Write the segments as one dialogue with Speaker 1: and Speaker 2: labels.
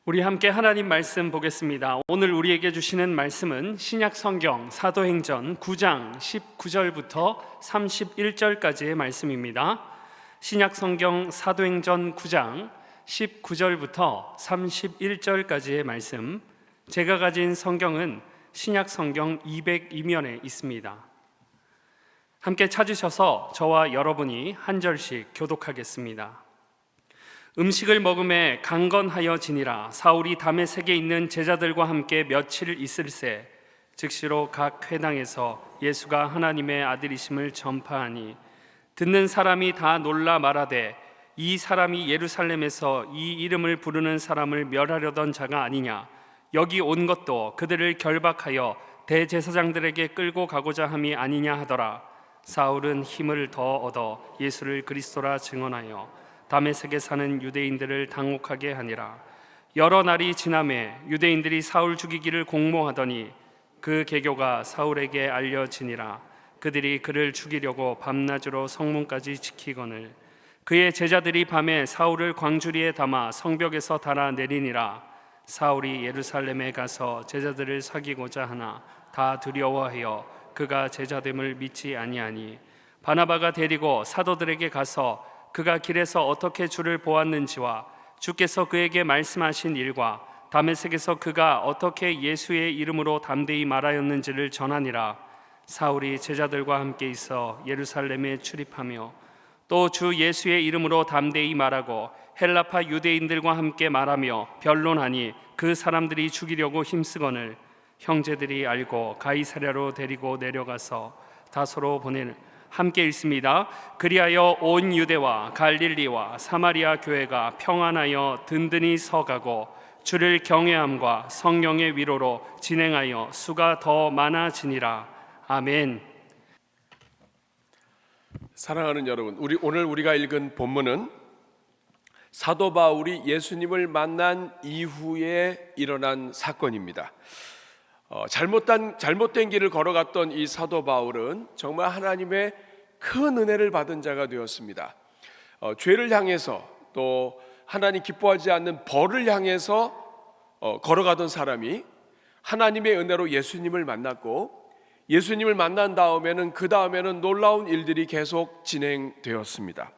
Speaker 1: 우리 함께 하나님 말씀 보겠습니다. 오늘 우리에게 주시는 말씀은 신약 성경 사도행전 9장 19절부터 31절까지의 말씀입니다. 신약 성경 사도행전 9장 19절부터 31절까지의 말씀. 제가 가진 성경은 신약 성경 202면에 있습니다. 함께 찾으셔서 저와 여러분이 한 절씩 교독하겠습니다. 음식을 먹음에 강건하여 지니라. 사울이 다메섹에 있는 제자들과 함께 며칠 있을새 즉시로 각 회당에서 예수가 하나님의 아들이심을 전파하니 듣는 사람이 다 놀라 말하되 이 사람이 예루살렘에서 이 이름을 부르는 사람을 멸하려던 자가 아니냐. 여기 온 것도 그들을 결박하여 대제사장들에게 끌고 가고자 함이 아니냐 하더라. 사울은 힘을 더 얻어 예수를 그리스도라 증언하여 다메섹에 사는 유대인들을 당혹하게 하니라. 여러 날이 지나매 유대인들이 사울 죽이기를 공모하더니 그 계교가 사울에게 알려지니라. 그들이 그를 죽이려고 밤낮으로 성문까지 지키거늘 그의 제자들이 밤에 사울을 광주리에 담아 성벽에서 달아 내리니라. 사울이 예루살렘에 가서 제자들을 사귀고자 하나 다 두려워하여 그가 제자됨을 믿지 아니하니 바나바가 데리고 사도들에게 가서 그가 길에서 어떻게 주를 보았는지와 주께서 그에게 말씀하신 일과 다메섹에서 그가 어떻게 예수의 이름으로 담대히 말하였는지를 전하니라. 사울이 제자들과 함께 있어 예루살렘에 출입하며 또 주 예수의 이름으로 담대히 말하고 헬라파 유대인들과 함께 말하며 변론하니 그 사람들이 죽이려고 힘쓰거늘 형제들이 알고 가이사랴로 데리고 내려가서 다소로 보내는 함께 읽습니다. 그리하여 온 유대와 갈릴리와 사마리아 교회가 평안하여 든든히 서가고 주를 경외함과 성령의 위로로 진행하여 수가 더 많아지니라. 아멘.
Speaker 2: 사랑하는 여러분, 오늘 우리가 읽은 본문은 사도 바울이 예수님을 만난 이후에 일어난 사건입니다. 잘못된 길을 걸어갔던 이 사도 바울은 정말 하나님의 큰 은혜를 받은 자가 되었습니다. 죄를 향해서 또 하나님 기뻐하지 않는 벌을 향해서 걸어가던 사람이 하나님의 은혜로 예수님을 만났고 예수님을 만난 다음에는 그 다음에는 놀라운 일들이 계속 진행되었습니다.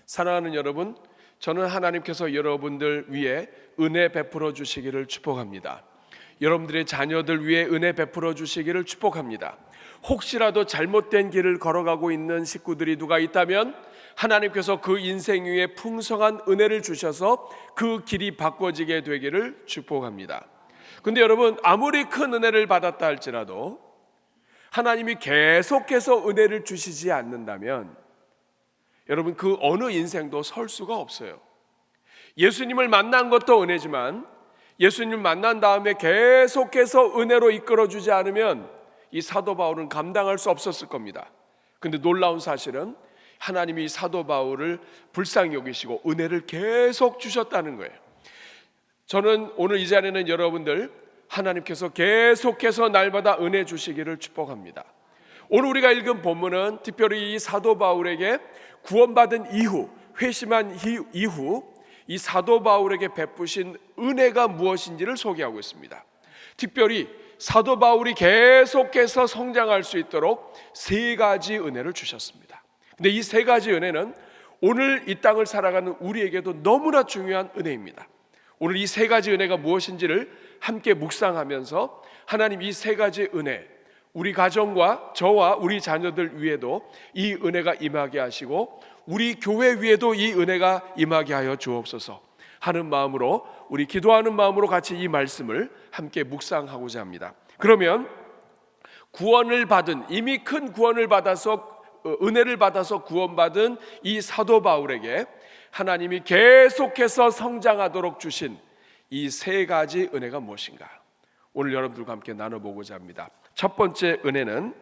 Speaker 2: 사랑하는 여러분, 저는 하나님께서 여러분들 위해 은혜 베풀어 주시기를 축복합니다. 여러분들의 자녀들 위해 은혜 베풀어 주시기를 축복합니다. 혹시라도 잘못된 길을 걸어가고 있는 식구들이 누가 있다면 하나님께서 그 인생 위에 풍성한 은혜를 주셔서 그 길이 바꿔지게 되기를 축복합니다. 근데 여러분, 아무리 큰 은혜를 받았다 할지라도 하나님이 계속해서 은혜를 주시지 않는다면 여러분, 그 어느 인생도 설 수가 없어요. 예수님을 만난 것도 은혜지만 예수님 만난 다음에 계속해서 은혜로 이끌어주지 않으면 이 사도 바울은 감당할 수 없었을 겁니다. 근데 놀라운 사실은 하나님이 사도 바울을 불쌍히 여기시고 은혜를 계속 주셨다는 거예요. 저는 오늘 이 자리에는 여러분들 하나님께서 계속해서 날마다 은혜 주시기를 축복합니다. 오늘 우리가 읽은 본문은 특별히 이 사도 바울에게 구원받은 이후, 회심한 이후 이 사도 바울에게 베푸신 은혜가 무엇인지를 소개하고 있습니다. 특별히 사도 바울이 계속해서 성장할 수 있도록 세 가지 은혜를 주셨습니다. 근데 이 세 가지 은혜는 오늘 이 땅을 살아가는 우리에게도 너무나 중요한 은혜입니다. 오늘 이 세 가지 은혜가 무엇인지를 함께 묵상하면서 하나님 이 세 가지 은혜, 우리 가정과 저와 우리 자녀들 위에도 이 은혜가 임하게 하시고 우리 교회 위에도 이 은혜가 임하게 하여 주옵소서 하는 마음으로, 우리 기도하는 마음으로 같이 이 말씀을 함께 묵상하고자 합니다. 그러면 구원을 받은, 이미 큰 구원을 받아서 은혜를 받아서 구원받은 이 사도 바울에게 하나님이 계속해서 성장하도록 주신 이 세 가지 은혜가 무엇인가, 오늘 여러분들과 함께 나눠보고자 합니다. 첫 번째 은혜는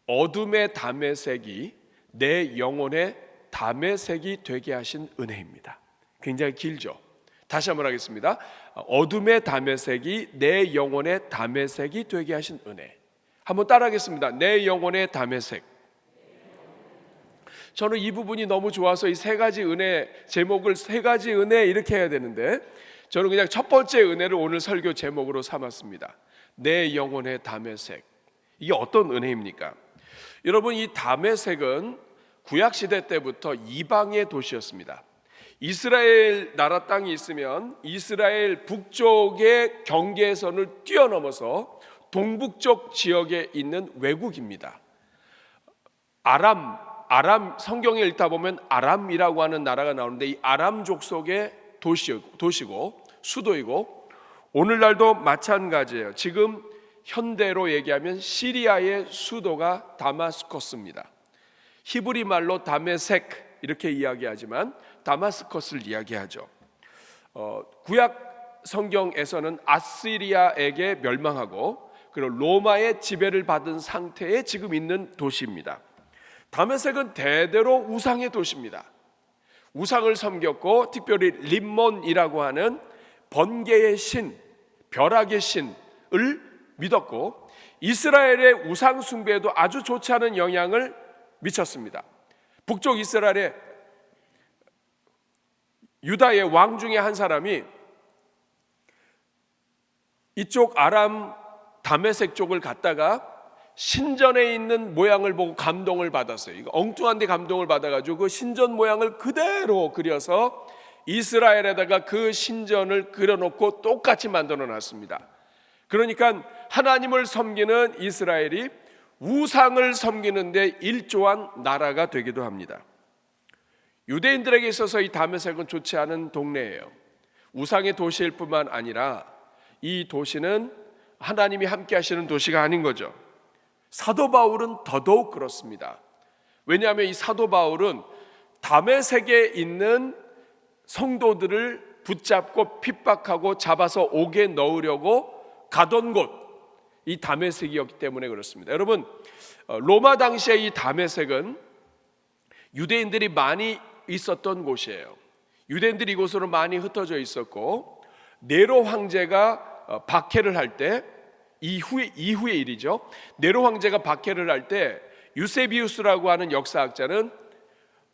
Speaker 2: 어둠의 다메섹이 내 영혼의 다메섹이 되게 하신 은혜입니다. 굉장히 길죠. 다시 한번 하겠습니다. 어둠의 다메섹이 내 영혼의 다메섹이 되게 하신 은혜. 한번 따라하겠습니다. 내 영혼의 다메섹. 저는 이 부분이 너무 좋아서 이 세 가지 은혜 제목을 세 가지 은혜 이렇게 해야 되는데, 저는 그냥 첫 번째 은혜를 오늘 설교 제목으로 삼았습니다. 내 영혼의 다메섹. 이게 어떤 은혜입니까? 여러분, 이 다메섹은 구약시대 때부터 이방의 도시였습니다. 이스라엘 나라 땅이 있으면 이스라엘 북쪽의 경계선을 뛰어넘어서 동북쪽 지역에 있는 외국입니다. 아람 성경에 읽다 보면 아람이라고 하는 나라가 나오는데, 이 아람 족속의 도시고 수도이고, 오늘날도 마찬가지예요. 지금 현대로 얘기하면 시리아의 수도가 다마스커스입니다. 히브리 말로 다메섹 이렇게 이야기하지만 다마스커스를 이야기하죠. 구약 성경에서는 아시리아에게 멸망하고 그리고 로마의 지배를 받은 상태에 지금 있는 도시입니다. 다메섹은 대대로 우상의 도시입니다. 우상을 섬겼고 특별히 림몬이라고 하는 번개의 신, 벼락의 신을 믿었고, 이스라엘의 우상 숭배에도 아주 좋지 않은 영향을 미쳤습니다. 북쪽 이스라엘의 유다의 왕 중에 한 사람이 이쪽 아람 다메섹 쪽을 갔다가 신전에 있는 모양을 보고 감동을 받았어요. 이거 엉뚱한 데 감동을 받아가지고 그 신전 모양을 그대로 그려서 이스라엘에다가 그 신전을 그려놓고 똑같이 만들어 놨습니다. 그러니까 하나님을 섬기는 이스라엘이 우상을 섬기는 데 일조한 나라가 되기도 합니다. 유대인들에게 있어서 이 다메섹은 좋지 않은 동네예요. 우상의 도시일 뿐만 아니라 이 도시는 하나님이 함께 하시는 도시가 아닌 거죠. 사도 바울은 더더욱 그렇습니다. 왜냐하면 이 사도 바울은 다메섹에 있는 성도들을 붙잡고 핍박하고 잡아서 옥에 넣으려고 가던 곳, 이 다메섹이었기 때문에 그렇습니다. 여러분, 로마 당시에 이 다메섹은 유대인들이 많이 있었던 곳이에요. 유대인들이 이곳으로 많이 흩어져 있었고, 네로 황제가 박해를 할 때, 이후의 일이죠. 네로 황제가 박해를 할 때 유세비우스라고 하는 역사학자는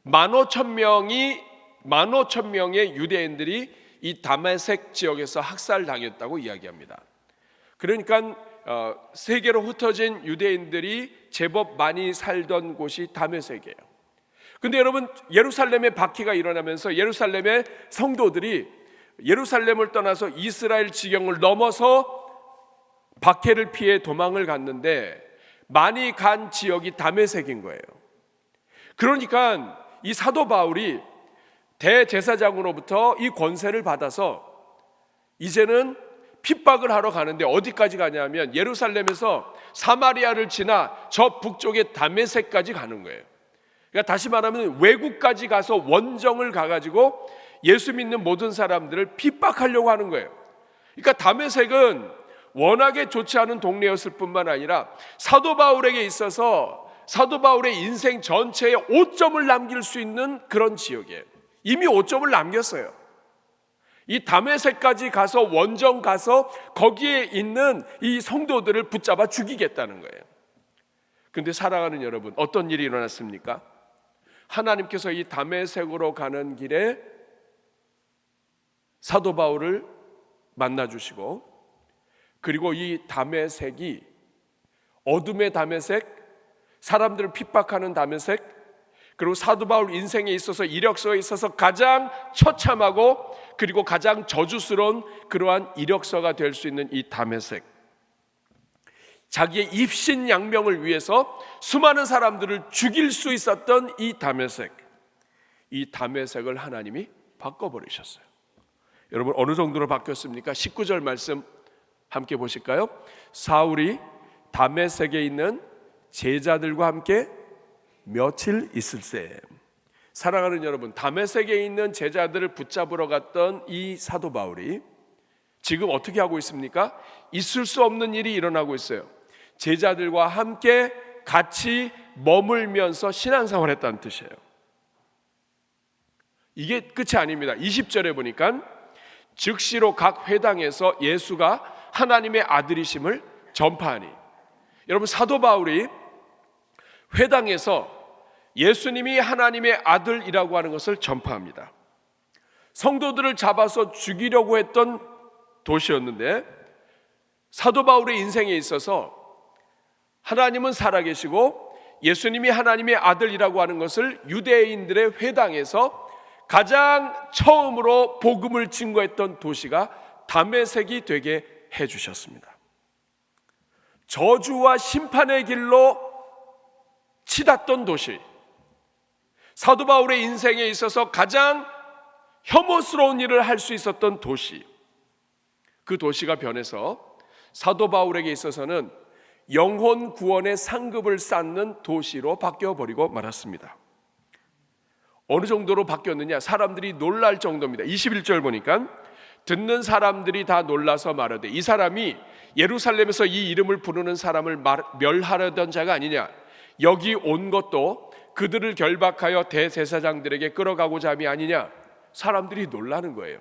Speaker 2: 15,000명의 유대인들이 이 다메섹 지역에서 학살당했다고 이야기합니다. 그러니까 세계로 흩어진 유대인들이 제법 많이 살던 곳이 다메섹이에요. 근데 여러분, 예루살렘에 박해가 일어나면서 예루살렘의 성도들이 예루살렘을 떠나서 이스라엘 지경을 넘어서 박해를 피해 도망을 갔는데, 많이 간 지역이 다메섹인 거예요. 그러니까 이 사도 바울이 대제사장으로부터 이 권세를 받아서 이제는 핍박을 하러 가는데, 어디까지 가냐면 예루살렘에서 사마리아를 지나 저 북쪽의 다메섹까지 가는 거예요. 그러니까 다시 말하면 외국까지 가서 원정을 가가지고 예수 믿는 모든 사람들을 핍박하려고 하는 거예요. 그러니까 다메섹은 워낙에 좋지 않은 동네였을 뿐만 아니라 사도 바울에게 있어서 사도 바울의 인생 전체에 오점을 남길 수 있는 그런 지역이에요. 이미 오점을 남겼어요. 이 다메섹까지 가서 원정 가서 거기에 있는 이 성도들을 붙잡아 죽이겠다는 거예요. 그런데 사랑하는 여러분, 어떤 일이 일어났습니까? 하나님께서 이 다메섹으로 가는 길에 사도 바울을 만나주시고, 그리고 이 다메섹이 어둠의 다메섹, 사람들을 핍박하는 다메섹, 그리고 사도 바울 인생에 있어서 이력서에 있어서 가장 처참하고 그리고 가장 저주스러운 그러한 이력서가 될 수 있는 이 다메섹, 자기의 입신양명을 위해서 수많은 사람들을 죽일 수 있었던 이 다메섹을 하나님이 바꿔버리셨어요. 여러분, 어느 정도로 바뀌었습니까? 19절 말씀 함께 보실까요? 사울이 다메섹에 있는 제자들과 함께 며칠 있을세. 사랑하는 여러분, 다메섹에 있는 제자들을 붙잡으러 갔던 이 사도 바울이 지금 어떻게 하고 있습니까? 있을 수 없는 일이 일어나고 있어요. 제자들과 함께 같이 머물면서 신앙생활을 했다는 뜻이에요. 이게 끝이 아닙니다. 20절에 보니까 즉시로 각 회당에서 예수가 하나님의 아들이심을 전파하니. 여러분, 사도 바울이 회당에서 예수님이 하나님의 아들이라고 하는 것을 전파합니다. 성도들을 잡아서 죽이려고 했던 도시였는데, 사도 바울의 인생에 있어서 하나님은 살아계시고 예수님이 하나님의 아들이라고 하는 것을 유대인들의 회당에서 가장 처음으로 복음을 증거했던 도시가 다메섹이 되게 해주셨습니다. 저주와 심판의 길로 치닫던 도시, 사도 바울의 인생에 있어서 가장 혐오스러운 일을 할 수 있었던 도시, 그 도시가 변해서 사도 바울에게 있어서는 영혼 구원의 상급을 쌓는 도시로 바뀌어버리고 말았습니다. 어느 정도로 바뀌었느냐, 사람들이 놀랄 정도입니다. 21절 보니까 듣는 사람들이 다 놀라서 말하되 이 사람이 예루살렘에서 이 이름을 부르는 사람을 멸하려던 자가 아니냐, 여기 온 것도 그들을 결박하여 대제사장들에게 끌어가고자 함이 아니냐. 사람들이 놀라는 거예요.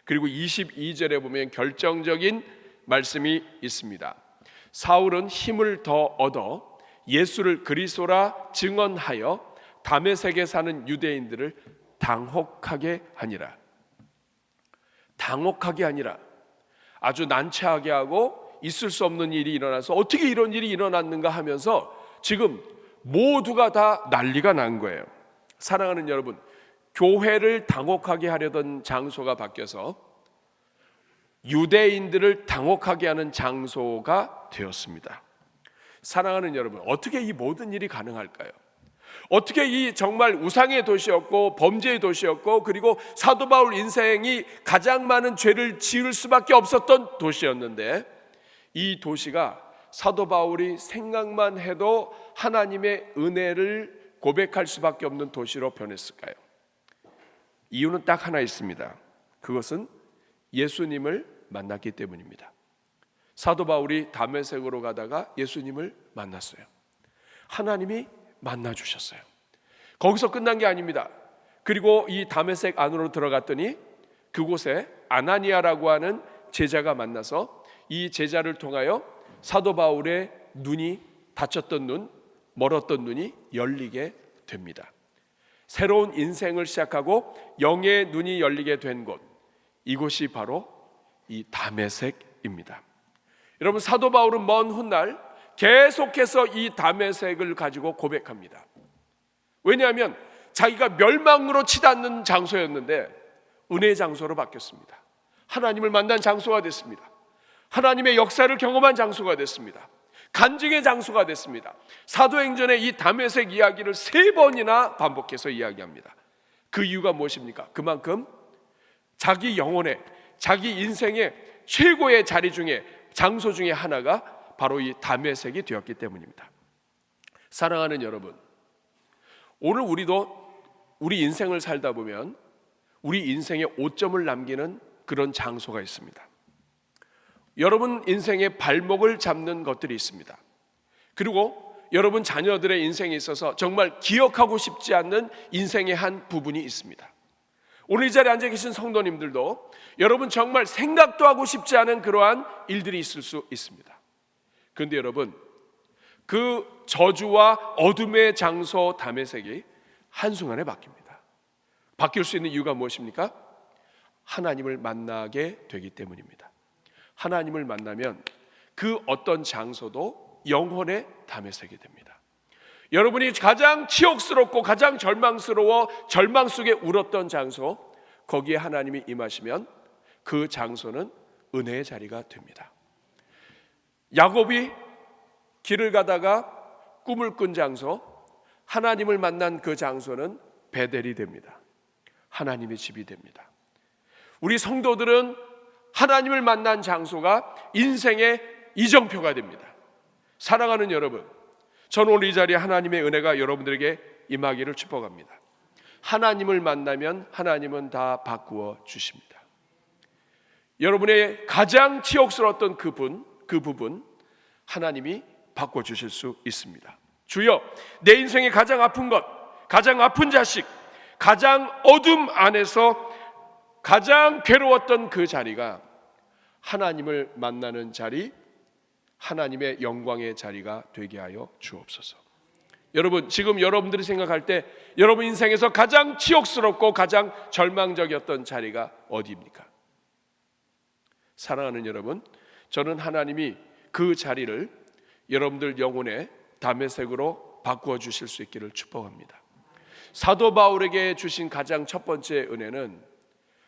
Speaker 2: 그리고 22절에 보면 결정적인 말씀이 있습니다. 사울은 힘을 더 얻어 예수를 그리스도라 증언하여 다메섹에 사는 유대인들을 당혹하게 하니라. 당혹하게 하니라. 아주 난처하게 하고 있을 수 없는 일이 일어나서 어떻게 이런 일이 일어났는가 하면서 지금 모두가 다 난리가 난 거예요. 사랑하는 여러분, 교회를 당혹하게 하려던 장소가 바뀌어서 유대인들을 당혹하게 하는 장소가 되었습니다. 사랑하는 여러분, 어떻게 이 모든 일이 가능할까요? 어떻게 이 정말 우상의 도시였고 범죄의 도시였고 그리고 사도 바울 인생이 가장 많은 죄를 지을 수밖에 없었던 도시였는데, 이 도시가 사도 바울이 생각만 해도 하나님의 은혜를 고백할 수밖에 없는 도시로 변했을까요? 이유는 딱 하나 있습니다. 그것은 예수님을 만났기 때문입니다. 사도 바울이 다메섹으로 가다가 예수님을 만났어요. 하나님이 만나주셨어요. 거기서 끝난 게 아닙니다. 그리고 이 다메섹 안으로 들어갔더니 그곳에 아나니아라고 하는 제자가 만나서 이 제자를 통하여 사도 바울의 눈이 다쳤던 눈, 멀었던 눈이 열리게 됩니다. 새로운 인생을 시작하고 영의 눈이 열리게 된 곳, 이곳이 바로 이 다메섹입니다. 여러분, 사도 바울은 먼 훗날 계속해서 이 다메섹을 가지고 고백합니다. 왜냐하면 자기가 멸망으로 치닫는 장소였는데 은혜의 장소로 바뀌었습니다. 하나님을 만난 장소가 됐습니다. 하나님의 역사를 경험한 장소가 됐습니다. 간증의 장소가 됐습니다. 사도행전의 이 다메섹 이야기를 3번이나 반복해서 이야기합니다. 그 이유가 무엇입니까? 그만큼 자기 영혼의, 자기 인생의 최고의 자리 중에, 장소 중에 하나가 바로 이 다메섹이 되었기 때문입니다. 사랑하는 여러분, 오늘 우리도 우리 인생을 살다 보면 우리 인생에 오점을 남기는 그런 장소가 있습니다. 여러분 인생의 발목을 잡는 것들이 있습니다. 그리고 여러분 자녀들의 인생에 있어서 정말 기억하고 싶지 않는 인생의 한 부분이 있습니다. 오늘 이 자리에 앉아 계신 성도님들도 여러분 정말 생각도 하고 싶지 않은 그러한 일들이 있을 수 있습니다. 그런데 여러분, 그 저주와 어둠의 장소 다메섹이 한순간에 바뀝니다. 바뀔 수 있는 이유가 무엇입니까? 하나님을 만나게 되기 때문입니다. 하나님을 만나면 그 어떤 장소도 영혼의 다메섹이 됩니다. 여러분이 가장 치욕스럽고 가장 절망스러워 절망 속에 울었던 장소, 거기에 하나님이 임하시면 그 장소는 은혜의 자리가 됩니다. 야곱이 길을 가다가 꿈을 꾼 장소, 하나님을 만난 그 장소는 베델이 됩니다. 하나님의 집이 됩니다. 우리 성도들은 하나님을 만난 장소가 인생의 이정표가 됩니다. 사랑하는 여러분, 저는 오늘 이 자리에 하나님의 은혜가 여러분들에게 임하기를 축복합니다. 하나님을 만나면 하나님은 다 바꾸어 주십니다. 여러분의 가장 치욕스러웠던 그 부분 하나님이 바꿔주실 수 있습니다. 주여, 내 인생의 가장 아픈 것, 가장 아픈 자식, 가장 어둠 안에서 가장 괴로웠던 그 자리가 하나님을 만나는 자리, 하나님의 영광의 자리가 되게 하여 주옵소서. 여러분, 지금 여러분들이 생각할 때 여러분 인생에서 가장 치욕스럽고 가장 절망적이었던 자리가 어디입니까? 사랑하는 여러분, 저는 하나님이 그 자리를 여러분들 영혼의 다메섹으로 바꾸어 주실 수 있기를 축복합니다. 사도 바울에게 주신 가장 첫 번째 은혜는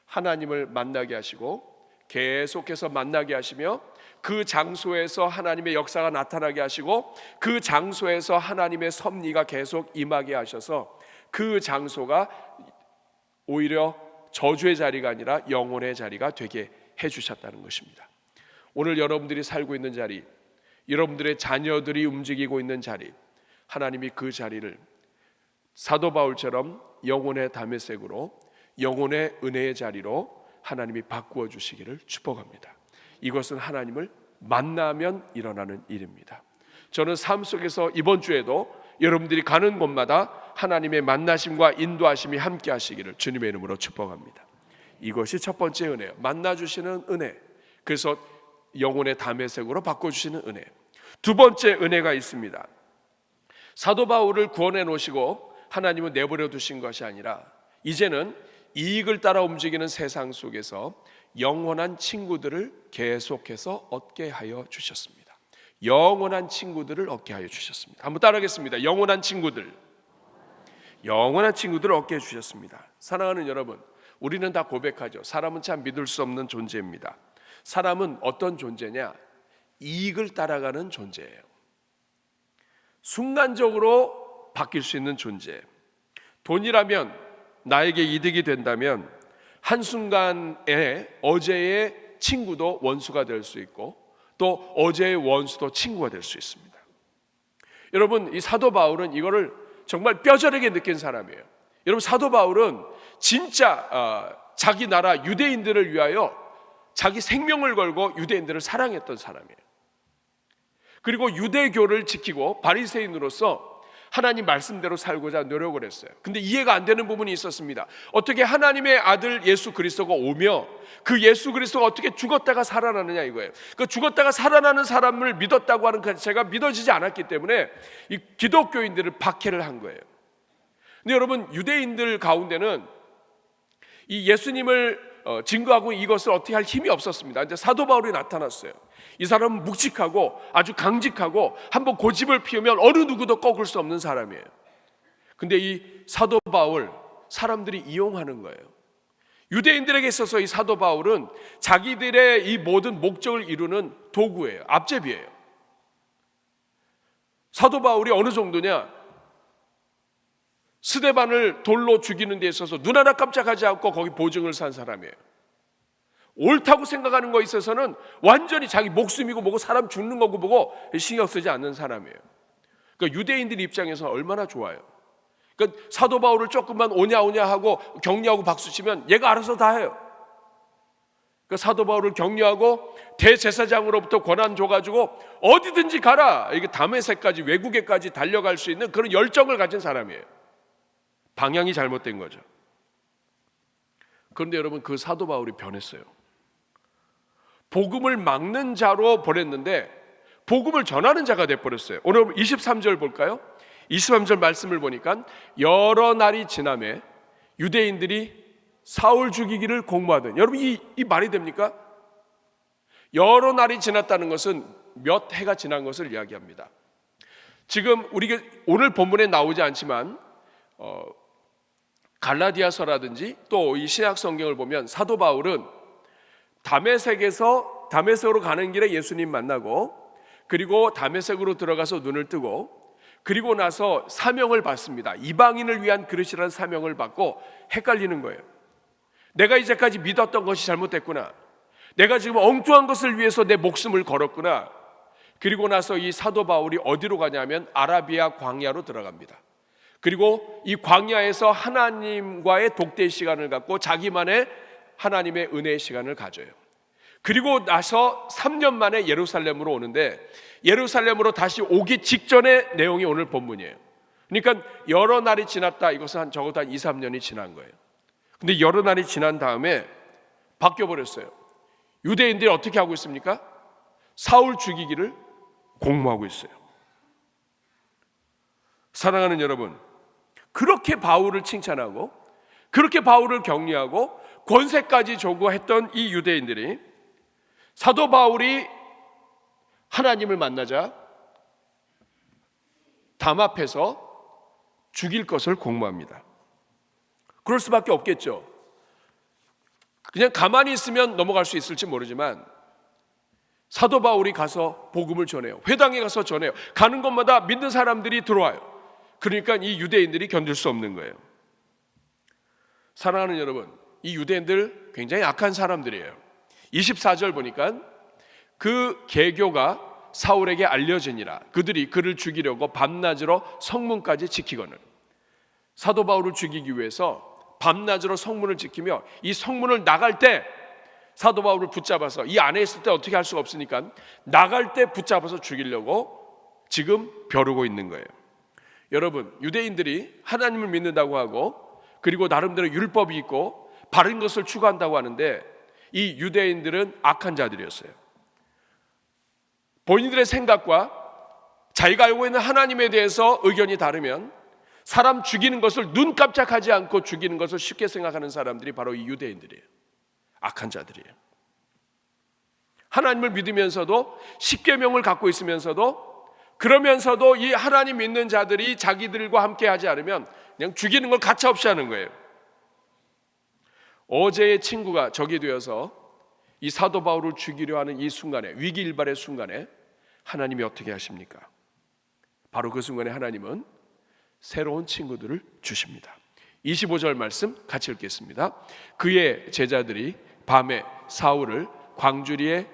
Speaker 2: 하나님을 만나게 하시고 계속해서 만나게 하시며 그 장소에서 하나님의 역사가 나타나게 하시고 그 장소에서 하나님의 섭리가 계속 임하게 하셔서 그 장소가 오히려 저주의 자리가 아니라 영혼의 자리가 되게 해주셨다는 것입니다. 오늘 여러분들이 살고 있는 자리, 여러분들의 자녀들이 움직이고 있는 자리, 하나님이 그 자리를 사도 바울처럼 영혼의 다메섹으로, 영혼의 은혜의 자리로 하나님이 바꾸어 주시기를 축복합니다. 이것은 하나님을 만나면 일어나는 일입니다. 저는 삶 속에서 이번 주에도 여러분들이 가는 곳마다 하나님의 만나심과 인도하심이 함께 하시기를 주님의 이름으로 축복합니다. 이것이 첫 번째 은혜예요. 만나주시는 은혜. 그래서 영혼의 다메섹으로 바꿔주시는 은혜. 두 번째 은혜가 있습니다. 사도 바울을 구원해 놓으시고 하나님은 내버려 두신 것이 아니라 이제는 이익을 따라 움직이는 세상 속에서 영원한 친구들을 계속해서 얻게 하여 주셨습니다. 영원한 친구들을 얻게 하여 주셨습니다. 한번 따라하겠습니다. 영원한 친구들. 영원한 친구들을 얻게 해 주셨습니다. 사랑하는 여러분, 우리는 다 고백하죠. 사람은 참 믿을 수 없는 존재입니다. 사람은 어떤 존재냐? 이익을 따라가는 존재예요. 순간적으로 바뀔 수 있는 존재. 돈이라면 나에게 이득이 된다면 한순간에 어제의 친구도 원수가 될 수 있고 또 어제의 원수도 친구가 될 수 있습니다. 여러분, 이 사도 바울은 이거를 정말 뼈저리게 느낀 사람이에요. 여러분, 사도 바울은 진짜 자기 나라 유대인들을 위하여 자기 생명을 걸고 유대인들을 사랑했던 사람이에요. 그리고 유대교를 지키고 바리새인으로서 하나님 말씀대로 살고자 노력을 했어요. 근데 이해가 안 되는 부분이 있었습니다. 어떻게 하나님의 아들 예수 그리스도가 오며 그 예수 그리스도가 어떻게 죽었다가 살아나느냐 이거예요. 그 죽었다가 살아나는 사람을 믿었다고 하는 그 자체가 믿어지지 않았기 때문에 이 기독교인들을 박해를 한 거예요. 근데 여러분, 유대인들 가운데는 이 예수님을 증거하고 이것을 어떻게 할 힘이 없었습니다. 근데 사도 바울이 나타났어요. 이 사람은 묵직하고 아주 강직하고 한번 고집을 피우면 어느 누구도 꺾을 수 없는 사람이에요. 근데 이 사도 바울 사람들이 이용하는 거예요. 유대인들에게 있어서 이 사도 바울은 자기들의 이 모든 목적을 이루는 도구예요. 앞제비예요. 사도 바울이 어느 정도냐? 스데반을 돌로 죽이는 데 있어서 눈 하나 깜짝하지 않고 거기 보증을 산 사람이에요. 옳다고 생각하는 거에 있어서는 완전히 자기 목숨이고 뭐고 사람 죽는 거고 뭐고 신경 쓰지 않는 사람이에요. 그러니까 유대인들 입장에서 얼마나 좋아요. 그러니까 사도 바울을 조금만 오냐 하고 격려하고 박수치면 얘가 알아서 다 해요. 그러니까 사도 바울을 격려하고 대제사장으로부터 권한 줘가지고 어디든지 가라, 이게 다메섹까지 외국에까지 달려갈 수 있는 그런 열정을 가진 사람이에요. 방향이 잘못된 거죠. 그런데 여러분, 그 사도 바울이 변했어요. 복음을 막는 자로 보냈는데 복음을 전하는 자가 돼버렸어요. 오늘 23절 볼까요? 23절 말씀을 보니까 여러 날이 지나매 유대인들이 사울 죽이기를 공모하던, 여러분 이 말이 됩니까? 여러 날이 지났다는 것은 몇 해가 지난 것을 이야기합니다. 지금 우리가 오늘 본문에 나오지 않지만 갈라디아서라든지 또 이 신약 성경을 보면 사도 바울은 다메섹으로 가는 길에 예수님 만나고 그리고 다메섹으로 들어가서 눈을 뜨고 그리고 나서 사명을 받습니다. 이방인을 위한 그릇이라는 사명을 받고 헷갈리는 거예요. 내가 이제까지 믿었던 것이 잘못됐구나. 내가 지금 엉뚱한 것을 위해서 내 목숨을 걸었구나. 그리고 나서 이 사도 바울이 어디로 가냐면 아라비아 광야로 들어갑니다. 그리고 이 광야에서 하나님과의 독대의 시간을 갖고 자기만의 하나님의 은혜의 시간을 가져요. 그리고 나서 3년 만에 예루살렘으로 오는데 예루살렘으로 다시 오기 직전의 내용이 오늘 본문이에요. 그러니까 여러 날이 지났다. 이것은 적어도 한 2, 3년이 지난 거예요. 근데 여러 날이 지난 다음에 바뀌어버렸어요. 유대인들이 어떻게 하고 있습니까? 사울 죽이기를 공모하고 있어요. 사랑하는 여러분, 그렇게 바울을 칭찬하고 그렇게 바울을 격려하고 권세까지 조구했던 이 유대인들이 사도 바울이 하나님을 만나자 담 앞에서 죽일 것을 공모합니다. 그럴 수밖에 없겠죠. 그냥 가만히 있으면 넘어갈 수 있을지 모르지만 사도 바울이 가서 복음을 전해요. 회당에 가서 전해요. 가는 곳마다 믿는 사람들이 들어와요. 그러니까 이 유대인들이 견딜 수 없는 거예요. 사랑하는 여러분, 이 유대인들 굉장히 악한 사람들이에요. 24절 보니까 그 계교가 사울에게 알려지니라. 그들이 그를 죽이려고 밤낮으로 성문까지 지키거늘. 사도 바울을 죽이기 위해서 밤낮으로 성문을 지키며 이 성문을 나갈 때 사도 바울을 붙잡아서, 이 안에 있을 때 어떻게 할 수가 없으니까 나갈 때 붙잡아서 죽이려고 지금 벼르고 있는 거예요. 여러분, 유대인들이 하나님을 믿는다고 하고 그리고 나름대로 율법이 있고 바른 것을 추구한다고 하는데 이 유대인들은 악한 자들이었어요. 본인들의 생각과 자기가 알고 있는 하나님에 대해서 의견이 다르면 사람 죽이는 것을 눈 깜짝하지 않고 죽이는 것을 쉽게 생각하는 사람들이 바로 이 유대인들이에요. 악한 자들이에요. 하나님을 믿으면서도 십계명을 갖고 있으면서도 그러면서도 이 하나님 믿는 자들이 자기들과 함께 하지 않으면 그냥 죽이는 걸 가차없이 하는 거예요. 어제의 친구가 적이 되어서 이 사도 바울을 죽이려 하는 이 순간에, 위기일발의 순간에 하나님이 어떻게 하십니까? 바로 그 순간에 하나님은 새로운 친구들을 주십니다. 25절 말씀 같이 읽겠습니다. 그의 제자들이 밤에 사울을 광주리에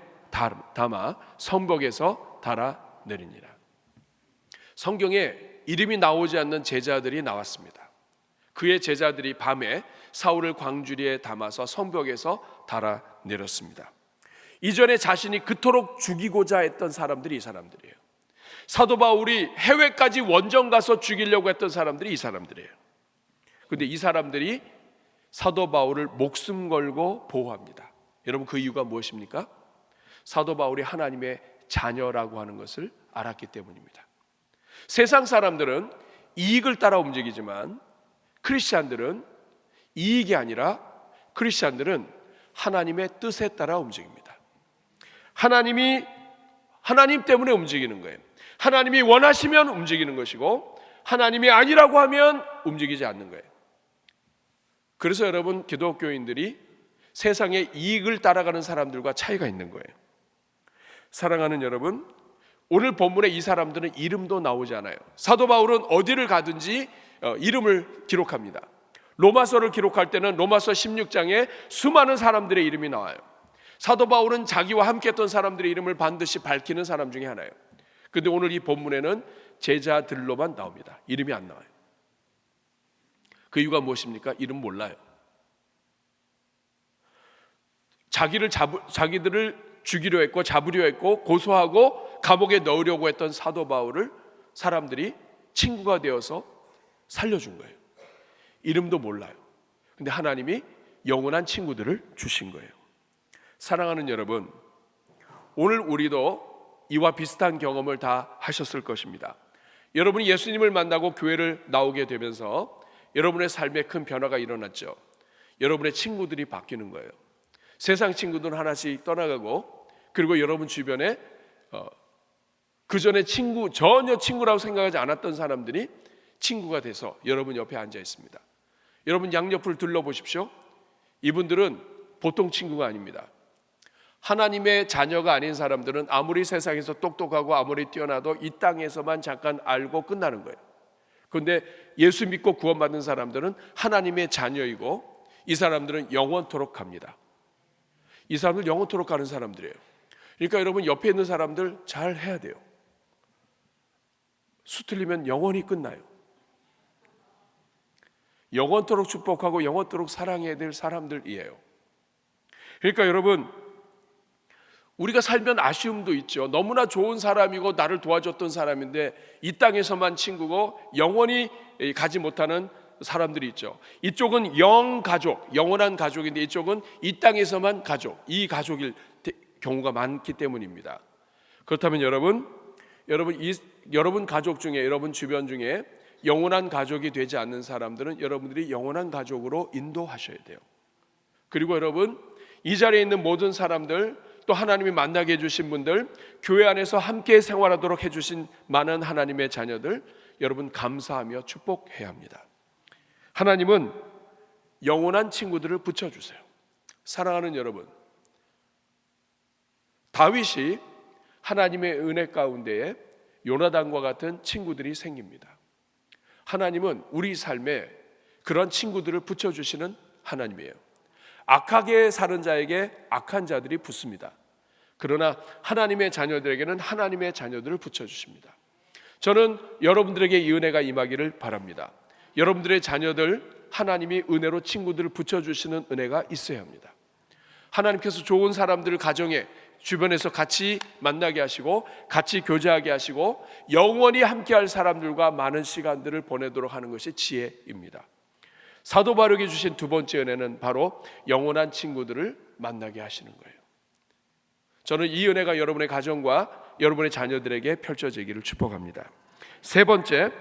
Speaker 2: 담아 성벽에서 달아내리니라. 성경에 이름이 나오지 않는 제자들이 나왔습니다. 그의 제자들이 밤에 사울을 광주리에 담아서 성벽에서 달아내렸습니다. 이전에 자신이 그토록 죽이고자 했던 사람들이 이 사람들이에요. 사도 바울이 해외까지 원정 가서 죽이려고 했던 사람들이 이 사람들이에요. 그런데 이 사람들이 사도 바울을 목숨 걸고 보호합니다. 여러분, 그 이유가 무엇입니까? 사도 바울이 하나님의 자녀라고 하는 것을 알았기 때문입니다. 세상 사람들은 이익을 따라 움직이지만 크리스찬들은 이익이 아니라 크리스찬들은 하나님의 뜻에 따라 움직입니다. 하나님 때문에 움직이는 거예요. 하나님이 원하시면 움직이는 것이고 하나님이 아니라고 하면 움직이지 않는 거예요. 그래서 여러분, 기독교인들이 세상의 이익을 따라가는 사람들과 차이가 있는 거예요. 사랑하는 여러분, 오늘 본문에 이 사람들은 이름도 나오지 않아요. 사도 바울은 어디를 가든지 이름을 기록합니다. 로마서를 기록할 때는 로마서 16장에 수많은 사람들의 이름이 나와요. 사도 바울은 자기와 함께 했던 사람들의 이름을 반드시 밝히는 사람 중에 하나예요. 그런데 오늘 이 본문에는 제자들로만 나옵니다. 이름이 안 나와요. 그 이유가 무엇입니까? 이름 몰라요. 자기들을 죽이려 했고 잡으려 했고 고소하고 감옥에 넣으려고 했던 사도 바울을 사람들이 친구가 되어서 살려준 거예요. 이름도 몰라요. 근데 하나님이 영원한 친구들을 주신 거예요. 사랑하는 여러분, 오늘 우리도 이와 비슷한 경험을 다 하셨을 것입니다. 여러분이 예수님을 만나고 교회를 나오게 되면서 여러분의 삶에 큰 변화가 일어났죠. 여러분의 친구들이 바뀌는 거예요. 세상 친구들은 하나씩 떠나가고, 그리고 여러분 주변에 그 전에 전혀 친구라고 생각하지 않았던 사람들이 친구가 돼서 여러분 옆에 앉아 있습니다. 여러분 양옆을 둘러보십시오. 이분들은 보통 친구가 아닙니다. 하나님의 자녀가 아닌 사람들은 아무리 세상에서 똑똑하고 아무리 뛰어나도 이 땅에서만 잠깐 알고 끝나는 거예요. 그런데 예수 믿고 구원받는 사람들은 하나님의 자녀이고 이 사람들은 영원토록 갑니다. 이 사람들 영원토록 가는 사람들이에요. 그러니까 여러분 옆에 있는 사람들 잘 해야 돼요. 수틀리면 영원히 끝나요. 영원토록 축복하고 영원토록 사랑해야 될 사람들이에요. 그러니까 여러분, 우리가 살면 아쉬움도 있죠. 너무나 좋은 사람이고 나를 도와줬던 사람인데 이 땅에서만 친구고 영원히 가지 못하는 사람들이 있죠. 이쪽은 영가족, 영원한 가족인데 이쪽은 이 땅에서만 가족, 이 가족일 경우가 많기 때문입니다. 그렇다면 여러분 가족 중에, 여러분 주변 중에 영원한 가족이 되지 않는 사람들은 여러분들이 영원한 가족으로 인도하셔야 돼요. 그리고 여러분, 이 자리에 있는 모든 사람들, 또 하나님이 만나게 해주신 분들, 교회 안에서 함께 생활하도록 해주신 많은 하나님의 자녀들, 여러분 감사하며 축복해야 합니다. 하나님은 영원한 친구들을 붙여주세요. 사랑하는 여러분, 다윗이 하나님의 은혜 가운데에 요나단과 같은 친구들이 생깁니다. 하나님은 우리 삶에 그런 친구들을 붙여주시는 하나님이에요. 악하게 사는 자에게 악한 자들이 붙습니다. 그러나 하나님의 자녀들에게는 하나님의 자녀들을 붙여주십니다. 저는 여러분들에게 이 은혜가 임하기를 바랍니다. 여러분들의 자녀들, 하나님이 은혜로 친구들을 붙여주시는 은혜가 있어야 합니다. 하나님께서 좋은 사람들을 가정에 주변에서 같이 만나게 하시고 같이 교제하게 하시고 영원히 함께할 사람들과 많은 시간들을 보내도록 하는 것이 지혜입니다. 사도 바울에게 주신 두 번째 은혜는 바로 영원한 친구들을 만나게 하시는 거예요. 저는 이 은혜가 여러분의 가정과 여러분의 자녀들에게 펼쳐지기를 축복합니다. 세 번째,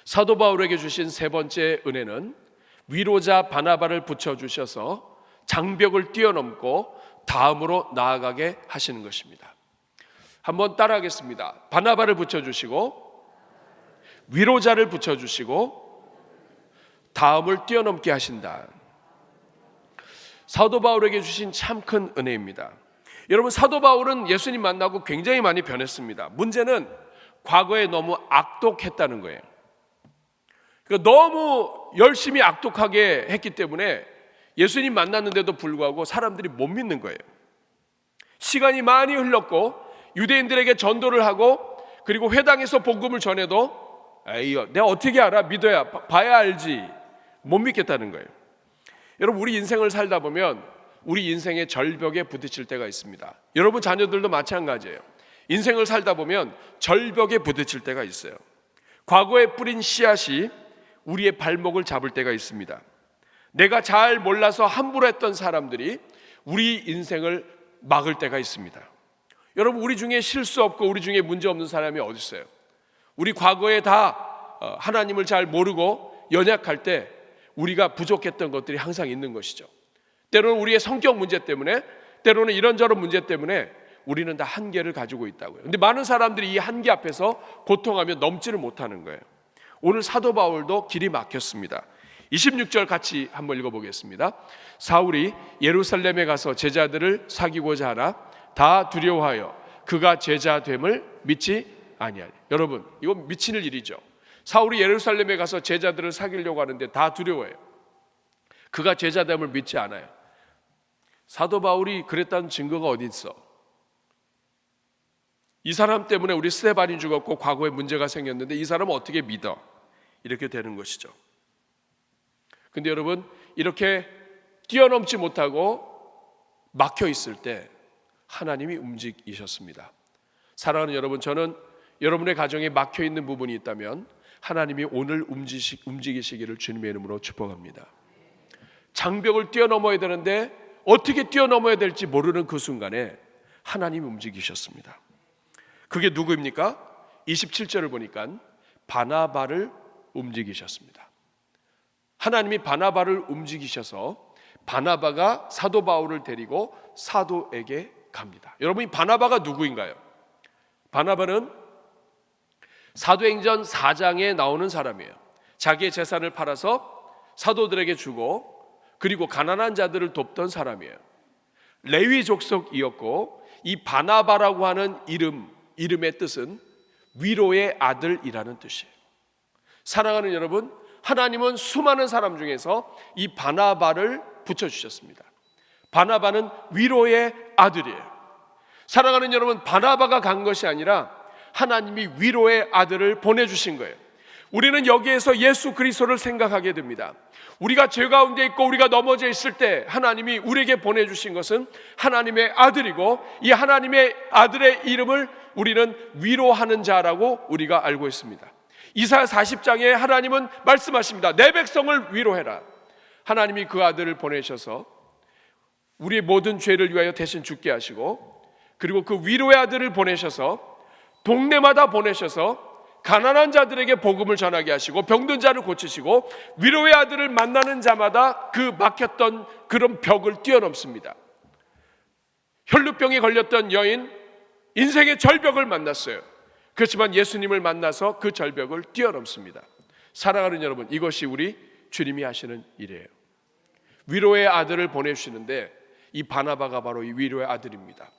Speaker 2: 사도 바울에게 주신 세 번째 은혜는 위로자 바나바를 붙여주셔서 장벽을 뛰어넘고 다음으로 나아가게 하시는 것입니다. 한번 따라하겠습니다. 바나바를 붙여주시고 위로자를 붙여주시고 다음을 뛰어넘게 하신다. 사도 바울에게 주신 참 큰 은혜입니다. 여러분, 사도 바울은 예수님 만나고 굉장히 많이 변했습니다. 문제는 과거에 너무 악독했다는 거예요. 그러니까 너무 열심히 악독하게 했기 때문에 예수님 만났는데도 불구하고 사람들이 못 믿는 거예요. 시간이 많이 흘렀고 유대인들에게 전도를 하고 그리고 회당에서 복음을 전해도 에이, 내가 어떻게 알아? 믿어야 봐야 알지. 못 믿겠다는 거예요. 여러분, 우리 인생을 살다 보면 우리 인생의 절벽에 부딪힐 때가 있습니다. 여러분 자녀들도 마찬가지예요. 인생을 살다 보면 절벽에 부딪힐 때가 있어요. 과거에 뿌린 씨앗이 우리의 발목을 잡을 때가 있습니다. 내가 잘 몰라서 함부로 했던 사람들이 우리 인생을 막을 때가 있습니다. 여러분, 우리 중에 실수 없고 우리 중에 문제 없는 사람이 어디 있어요? 우리 과거에 다 하나님을 잘 모르고 연약할 때 우리가 부족했던 것들이 항상 있는 것이죠. 때로는 우리의 성격 문제 때문에, 때로는 이런저런 문제 때문에 우리는 다 한계를 가지고 있다고요. 근데 많은 사람들이 이 한계 앞에서 고통하며 넘지를 못하는 거예요. 오늘 사도 바울도 길이 막혔습니다. 26절 같이 한번 읽어보겠습니다. 사울이 예루살렘에 가서 제자들을 사귀고자 하나 다 두려워하여 그가 제자됨을 믿지 아니하니. 여러분, 이건 미치는 일이죠. 사울이 예루살렘에 가서 제자들을 사귀려고 하는데 다 두려워해요. 그가 제자됨을 믿지 않아요. 사도 바울이 그랬다는 증거가 어디 있어? 이 사람 때문에 우리 스데반이 죽었고 과거에 문제가 생겼는데 이 사람은 어떻게 믿어? 이렇게 되는 것이죠. 근데 여러분, 이렇게 뛰어넘지 못하고 막혀 있을 때 하나님이 움직이셨습니다. 사랑하는 여러분, 저는 여러분의 가정에 막혀 있는 부분이 있다면 하나님이 오늘 움직이시기를 주님의 이름으로 축복합니다. 장벽을 뛰어넘어야 되는데 어떻게 뛰어넘어야 될지 모르는 그 순간에 하나님이 움직이셨습니다. 그게 누구입니까? 27절을 보니까 바나바를 움직이셨습니다. 하나님이 바나바를 움직이셔서 바나바가 사도 바울을 데리고 사도에게 갑니다. 여러분, 이 바나바가 누구인가요? 바나바는 사도행전 4장에 나오는 사람이에요. 자기의 재산을 팔아서 사도들에게 주고 그리고 가난한 자들을 돕던 사람이에요. 레위 족속이었고 이 바나바라고 하는 이름의 뜻은 위로의 아들이라는 뜻이에요. 사랑하는 여러분, 하나님은 수많은 사람 중에서 이 바나바를 붙여주셨습니다. 바나바는 위로의 아들이에요. 사랑하는 여러분, 바나바가 간 것이 아니라 하나님이 위로의 아들을 보내주신 거예요. 우리는 여기에서 예수 그리스도를 생각하게 됩니다. 우리가 죄 가운데 있고 우리가 넘어져 있을 때 하나님이 우리에게 보내주신 것은 하나님의 아들이고 이 하나님의 아들의 이름을 우리는 위로하는 자라고 우리가 알고 있습니다. 이사야 40장에 하나님은 말씀하십니다. 내 백성을 위로해라. 하나님이 그 아들을 보내셔서 우리의 모든 죄를 위하여 대신 죽게 하시고 그리고 그 위로의 아들을 보내셔서 동네마다 보내셔서 가난한 자들에게 복음을 전하게 하시고 병든 자를 고치시고 위로의 아들을 만나는 자마다 그 막혔던 그런 벽을 뛰어넘습니다. 혈루병에 걸렸던 여인, 인생의 절벽을 만났어요. 그렇지만 예수님을 만나서 그 절벽을 뛰어넘습니다. 사랑하는 여러분, 이것이 우리 주님이 하시는 일이에요. 위로의 아들을 보내주시는데 이 바나바가 바로 이 위로의 아들입니다.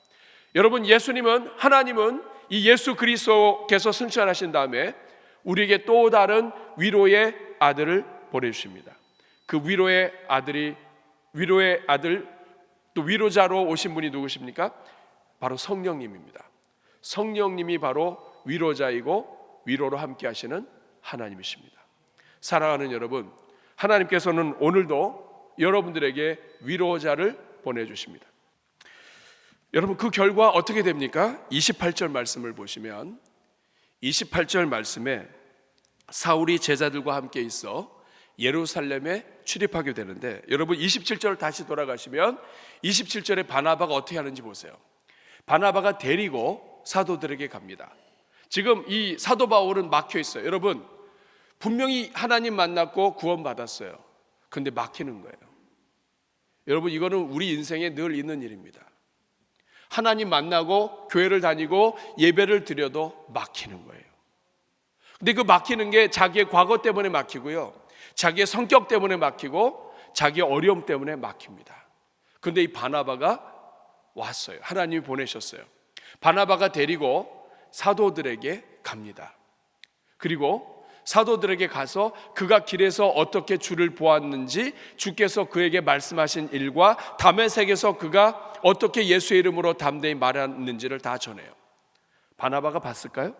Speaker 2: 여러분, 예수님은, 하나님은 이 예수 그리스도께서 승천하신 다음에 우리에게 또 다른 위로의 아들을 보내주십니다. 그 위로의 아들, 또 위로자로 오신 분이 누구십니까? 바로 성령님입니다. 성령님이 바로 위로자이고 위로로 함께 하시는 하나님이십니다. 사랑하는 여러분, 하나님께서는 오늘도 여러분들에게 위로자를 보내주십니다. 여러분, 그 결과 어떻게 됩니까? 28절 말씀을 보시면 28절 말씀에 사울이 제자들과 함께 있어 예루살렘에 출입하게 되는데, 여러분 27절 다시 돌아가시면 27절에 바나바가 어떻게 하는지 보세요. 바나바가 데리고 사도들에게 갑니다. 지금 이 사도 바울은 막혀 있어요. 여러분, 분명히 하나님 만났고 구원받았어요. 근데 막히는 거예요. 여러분, 이거는 우리 인생에 늘 있는 일입니다. 하나님 만나고 교회를 다니고 예배를 드려도 막히는 거예요. 근데 그 막히는 게 자기의 과거 때문에 막히고요, 자기의 성격 때문에 막히고 자기의 어려움 때문에 막힙니다. 근데 이 바나바가 왔어요. 하나님이 보내셨어요. 바나바가 데리고 사도들에게 갑니다. 그리고 사도들에게 가서 그가 길에서 어떻게 주를 보았는지, 주께서 그에게 말씀하신 일과 다메섹에서 그가 어떻게 예수의 이름으로 담대히 말했는지를 다 전해요. 바나바가 봤을까요?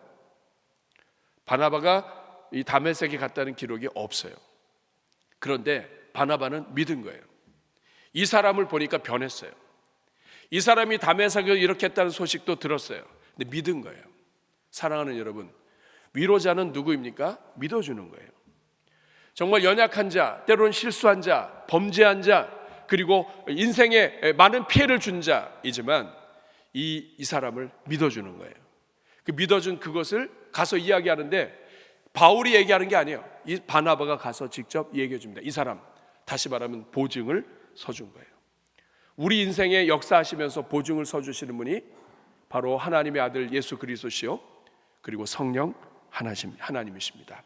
Speaker 2: 바나바가 이 다메섹에 갔다는 기록이 없어요. 그런데 바나바는 믿은 거예요. 이 사람을 보니까 변했어요. 이 사람이 다메섹에 이렇게 했다는 소식도 들었어요. 근데 믿은 거예요. 사랑하는 여러분, 위로자는 누구입니까? 믿어주는 거예요. 정말 연약한 자, 때로는 실수한 자, 범죄한 자, 그리고 인생에 많은 피해를 준 자이지만 이 사람을 믿어주는 거예요. 그 믿어준 그것을 가서 이야기하는데, 바울이 얘기하는 게 아니에요. 이 바나바가 가서 직접 얘기해 줍니다. 이 사람, 다시 말하면 보증을 서준 거예요. 우리 인생에 역사하시면서 보증을 서주시는 분이 바로 하나님의 아들 예수 그리스도시요, 그리고 성령 하나님이십니다.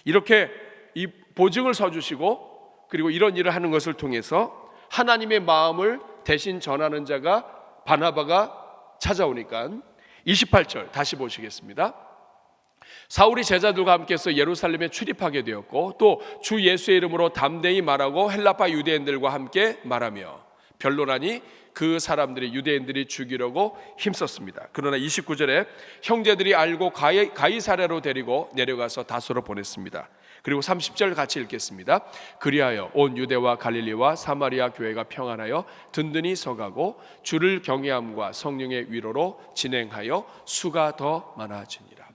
Speaker 2: 이렇게 이 보증을 서주시고 그리고 이런 일을 하는 것을 통해서 하나님의 마음을 대신 전하는 자가 바나바가 찾아오니까 28절 다시 보시겠습니다. 사울이 제자들과 함께서 예루살렘에 출입하게 되었고 또 주 예수의 이름으로 담대히 말하고 헬라파 유대인들과 함께 말하며 변론하니 그 사람들이 유대인들이 죽이려고 힘썼습니다. 그러나 29절에 형제들이 알고 가이사랴로 데리고 내려가서 다소로 보냈습니다. 그리고 30절 같이 읽겠습니다. 그리하여 온 유대와 갈릴리와 사마리아 교회가 평안하여 든든히 서가고 주를 경외함과 성령의 위로로 진행하여 수가 더 많아지니라.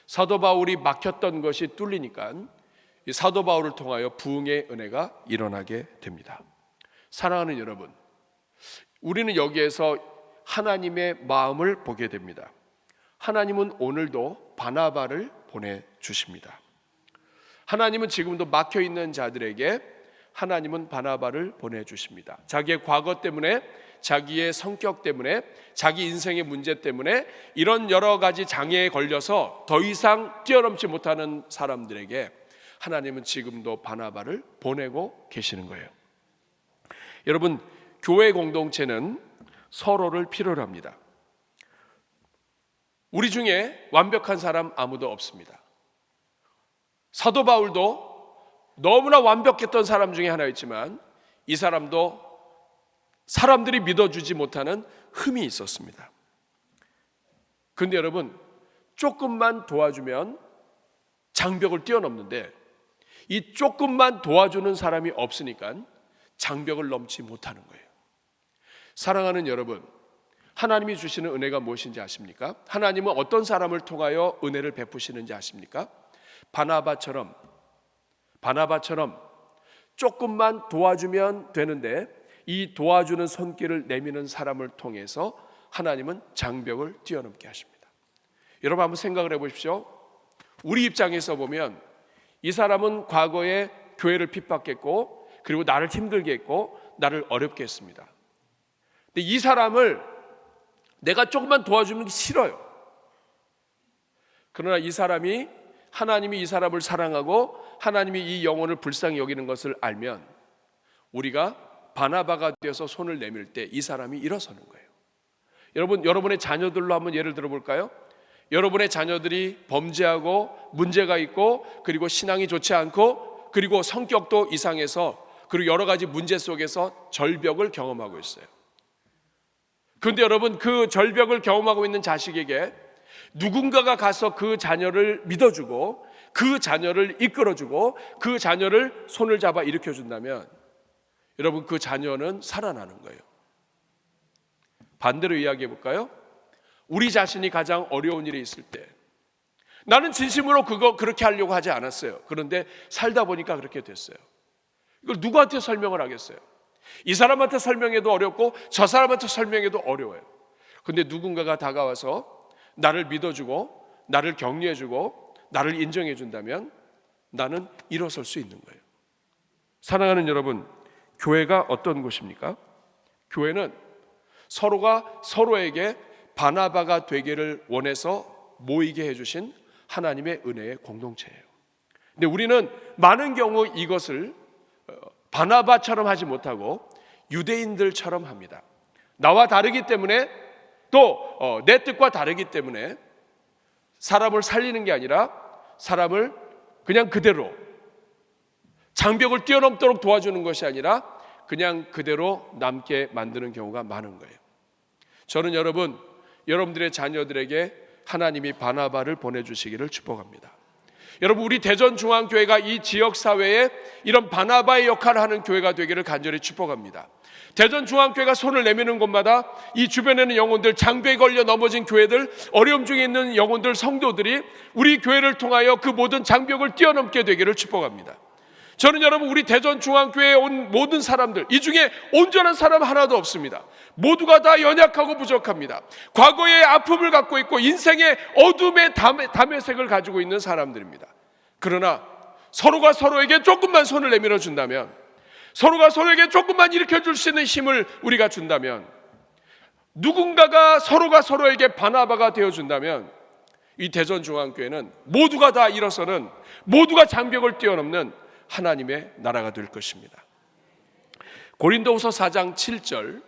Speaker 2: 사도 바울이 막혔던 것이 뚫리니까 이 사도 바울을 통하여 부흥의 은혜가 일어나게 됩니다. 사랑하는 여러분, 우리는 여기에서 하나님의 마음을 보게 됩니다. 하나님은 오늘도 바나바를 보내주십니다. 하나님은 지금도 막혀있는 자들에게 하나님은 바나바를 보내주십니다. 자기의 과거 때문에, 자기의 성격 때문에, 자기 인생의 문제 때문에 이런 여러 가지 장애에 걸려서 더 이상 뛰어넘지 못하는 사람들에게 하나님은 지금도 바나바를 보내고 계시는 거예요. 여러분, 교회 공동체는 서로를 필요로 합니다. 우리 중에 완벽한 사람 아무도 없습니다. 사도 바울도 너무나 완벽했던 사람 중에 하나였지만 이 사람도 사람들이 믿어주지 못하는 흠이 있었습니다. 그런데 여러분, 조금만 도와주면 장벽을 뛰어넘는데 이 조금만 도와주는 사람이 없으니까 장벽을 넘지 못하는 거예요. 사랑하는 여러분, 하나님이 주시는 은혜가 무엇인지 아십니까? 하나님은 어떤 사람을 통하여 은혜를 베푸시는지 아십니까? 바나바처럼 조금만 도와주면 되는데 이 도와주는 손길을 내미는 사람을 통해서 하나님은 장벽을 뛰어넘게 하십니다. 여러분 한번 생각을 해보십시오. 우리 입장에서 보면 이 사람은 과거에 교회를 핍박했고 그리고 나를 힘들게 했고 나를 어렵게 했습니다. 근데 이 사람을 내가 조금만 도와주는 게 싫어요. 그러나 이 사람이 하나님이 이 사람을 사랑하고 하나님이 이 영혼을 불쌍히 여기는 것을 알면 우리가 바나바가 되어서 손을 내밀 때 이 사람이 일어서는 거예요. 여러분의 자녀들로 한번 예를 들어볼까요? 여러분의 자녀들이 범죄하고 문제가 있고 그리고 신앙이 좋지 않고 그리고 성격도 이상해서 그리고 여러 가지 문제 속에서 절벽을 경험하고 있어요. 그런데 여러분, 그 절벽을 경험하고 있는 자식에게 누군가가 가서 그 자녀를 믿어주고 그 자녀를 이끌어주고 그 자녀를 손을 잡아 일으켜준다면 여러분, 그 자녀는 살아나는 거예요. 반대로 이야기해 볼까요? 우리 자신이 가장 어려운 일이 있을 때 나는 진심으로 그렇게 하려고 하지 않았어요. 그런데 살다 보니까 그렇게 됐어요. 이걸 누구한테 설명을 하겠어요? 이 사람한테 설명해도 어렵고 저 사람한테 설명해도 어려워요. 그런데 누군가가 다가와서 나를 믿어주고 나를 격려해주고 나를 인정해준다면 나는 일어설 수 있는 거예요. 사랑하는 여러분, 교회가 어떤 곳입니까? 교회는 서로가 서로에게 바나바가 되기를 원해서 모이게 해주신 하나님의 은혜의 공동체예요. 근데 우리는 많은 경우 이것을 바나바처럼 하지 못하고 유대인들처럼 합니다. 나와 다르기 때문에 또 내 뜻과 다르기 때문에 사람을 살리는 게 아니라 사람을 그냥 그대로 장벽을 뛰어넘도록 도와주는 것이 아니라 그냥 그대로 남게 만드는 경우가 많은 거예요. 저는 여러분들의 자녀들에게 하나님이 바나바를 보내주시기를 축복합니다. 여러분, 우리 대전중앙교회가 이 지역사회에 이런 바나바의 역할을 하는 교회가 되기를 간절히 축복합니다. 대전중앙교회가 손을 내미는 곳마다 이 주변에는 영혼들, 장벽에 걸려 넘어진 교회들, 어려움 중에 있는 영혼들, 성도들이 우리 교회를 통하여 그 모든 장벽을 뛰어넘게 되기를 축복합니다. 저는 여러분, 우리 대전중앙교회에 온 모든 사람들, 이 중에 온전한 사람 하나도 없습니다. 모두가 다 연약하고 부족합니다. 과거의 아픔을 갖고 있고 인생의 어둠의 담회색을 가지고 있는 사람들입니다. 그러나 서로가 서로에게 조금만 손을 내밀어 준다면, 서로가 서로에게 조금만 일으켜줄 수 있는 힘을 우리가 준다면, 누군가가 서로가 서로에게 바나바가 되어준다면 이 대전중앙교회는 모두가 다 일어서는, 모두가 장벽을 뛰어넘는 하나님의 나라가 될 것입니다. 고린도후서 4장 7절부터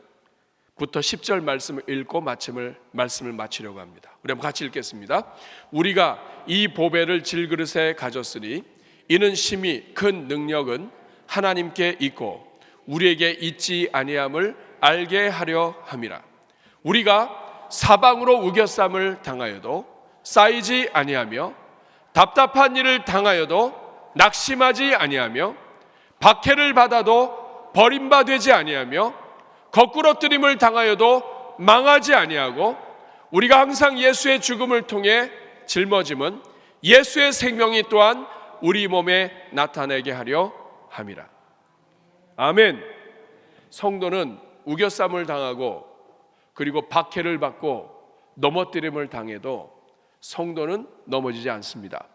Speaker 2: 10절 말씀을 읽고 말씀을 마치려고 합니다. 우리 한번 같이 읽겠습니다. 우리가 이 보배를 질그릇에 가졌으니 이는 심히 큰 능력은 하나님께 있고 우리에게 있지 아니함을 알게 하려 함이라. 우리가 사방으로 우겨쌈을 당하여도 쌓이지 아니하며 답답한 일을 당하여도 낙심하지 아니하며 박해를 받아도 버림받지 아니하며 거꾸러뜨림을 당하여도 망하지 아니하고 우리가 항상 예수의 죽음을 통해 짊어짐은 예수의 생명이 또한 우리 몸에 나타내게 하려 함이라. 아멘. 성도는 우겨쌈을 당하고 그리고 박해를 받고 넘어뜨림을 당해도 성도는 넘어지지 않습니다.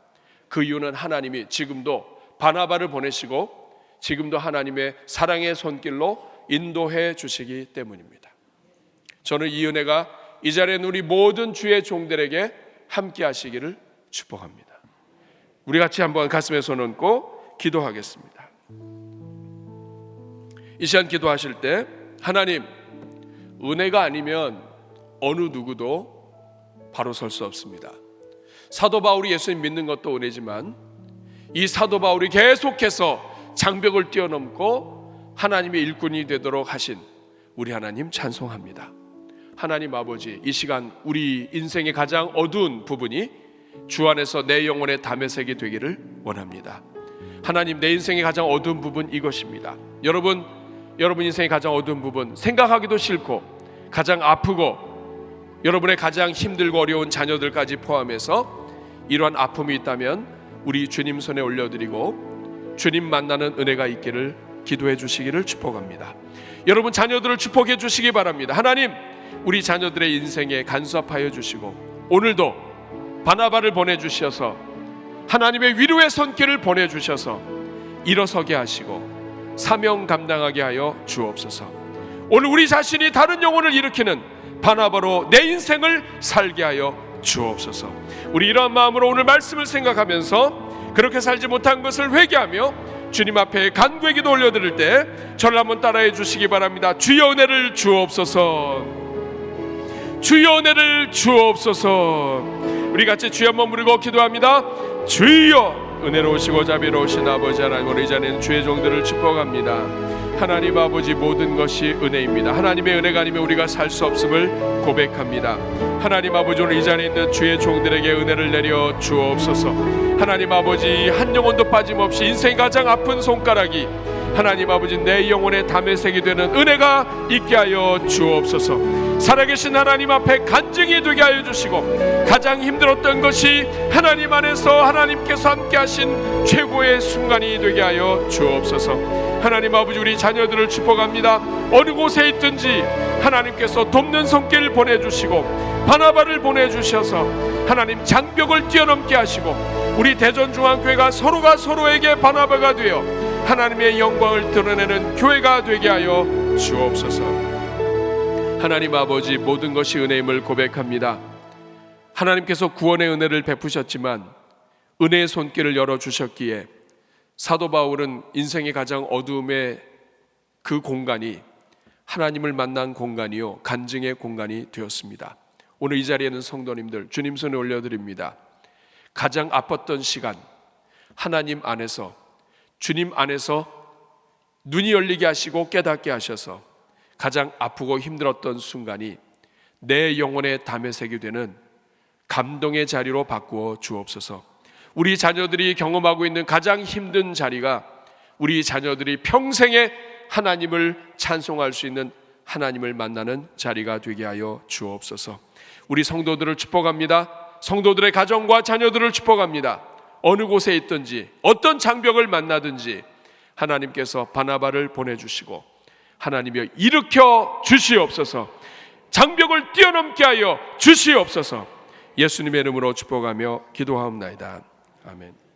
Speaker 2: 그 이유는 하나님이 지금도 바나바를 보내시고 지금도 하나님의 사랑의 손길로 인도해 주시기 때문입니다. 저는 이 은혜가 이 자리에 있는 우리 모든 주의 종들에게 함께 하시기를 축복합니다. 우리 같이 한번 가슴에 손 얹고 기도하겠습니다. 이 시간 기도하실 때 하나님, 은혜가 아니면 어느 누구도 바로 설 수 없습니다. 사도 바울이 예수님 믿는 것도 은혜지만 이 사도 바울이 계속해서 장벽을 뛰어넘고 하나님의 일꾼이 되도록 하신 우리 하나님 찬송합니다. 하나님 아버지, 이 시간 우리 인생의 가장 어두운 부분이 주 안에서 내 영혼의 담회색이 되기를 원합니다. 하나님, 내 인생의 가장 어두운 부분 이것입니다. 여러분 인생의 가장 어두운 부분, 생각하기도 싫고 가장 아프고 여러분의 가장 힘들고 어려운 자녀들까지 포함해서 이러한 아픔이 있다면 우리 주님 손에 올려드리고 주님 만나는 은혜가 있기를 기도해 주시기를 축복합니다. 여러분 자녀들을 축복해 주시기 바랍니다. 하나님, 우리 자녀들의 인생에 간섭하여 주시고 오늘도 바나바를 보내주셔서 하나님의 위로의 손길을 보내주셔서 일어서게 하시고 사명 감당하게 하여 주옵소서. 오늘 우리 자신이 다른 영혼을 일으키는 바나바로 내 인생을 살게 하여 주옵소서. 우리 이러한 마음으로 오늘 말씀을 생각하면서 그렇게 살지 못한 것을 회개하며 주님 앞에 간구의 기도 올려드릴 때 저를 한번 따라해 주시기 바랍니다. 주여 은혜를 주옵소서. 주여 은혜를 주옵소서. 우리 같이 주여 한번 부르고 기도합니다. 주여 은혜로우시고 자비로우신 아버지 하나님, 우리 자는 주의 종들을 축복합니다. 하나님 아버지, 모든 것이 은혜입니다. 하나님의 은혜가 아니면 우리가 살 수 없음을 고백합니다. 하나님 아버지, 오늘 이 자리에 있는 주의 종들에게 은혜를 내려 주옵소서. 하나님 아버지, 한 영혼도 빠짐없이 인생이 가장 아픈 손가락이 하나님 아버지 내 영혼의 담에색이 되는 은혜가 있게 하여 주옵소서. 살아계신 하나님 앞에 간증이 되게 하여 주시고, 가장 힘들었던 것이 하나님 안에서 하나님께서 함께 하신 최고의 순간이 되게 하여 주옵소서. 하나님 아버지, 우리 자녀들을 축복합니다. 어느 곳에 있든지 하나님께서 돕는 손길을 보내주시고 바나바를 보내주셔서 하나님 장벽을 뛰어넘게 하시고, 우리 대전중앙교회가 서로가 서로에게 바나바가 되어 하나님의 영광을 드러내는 교회가 되게 하여 주옵소서. 하나님 아버지, 모든 것이 은혜임을 고백합니다. 하나님께서 구원의 은혜를 베푸셨지만 은혜의 손길을 열어주셨기에 사도 바울은 인생의 가장 어두움의 그 공간이 하나님을 만난 공간이요 간증의 공간이 되었습니다. 오늘 이 자리에는 성도님들 주님 손에 올려드립니다. 가장 아팠던 시간, 하나님 안에서, 주님 안에서 눈이 열리게 하시고 깨닫게 하셔서 가장 아프고 힘들었던 순간이 내 영혼의 담에색이 되는 감동의 자리로 바꾸어 주옵소서. 우리 자녀들이 경험하고 있는 가장 힘든 자리가 우리 자녀들이 평생에 하나님을 찬송할 수 있는, 하나님을 만나는 자리가 되게 하여 주옵소서. 우리 성도들을 축복합니다. 성도들의 가정과 자녀들을 축복합니다. 어느 곳에 있든지 어떤 장벽을 만나든지 하나님께서 바나바를 보내주시고 하나님이여 일으켜 주시옵소서. 장벽을 뛰어넘게 하여 주시옵소서. 예수님의 이름으로 축복하며 기도하옵나이다. 아멘.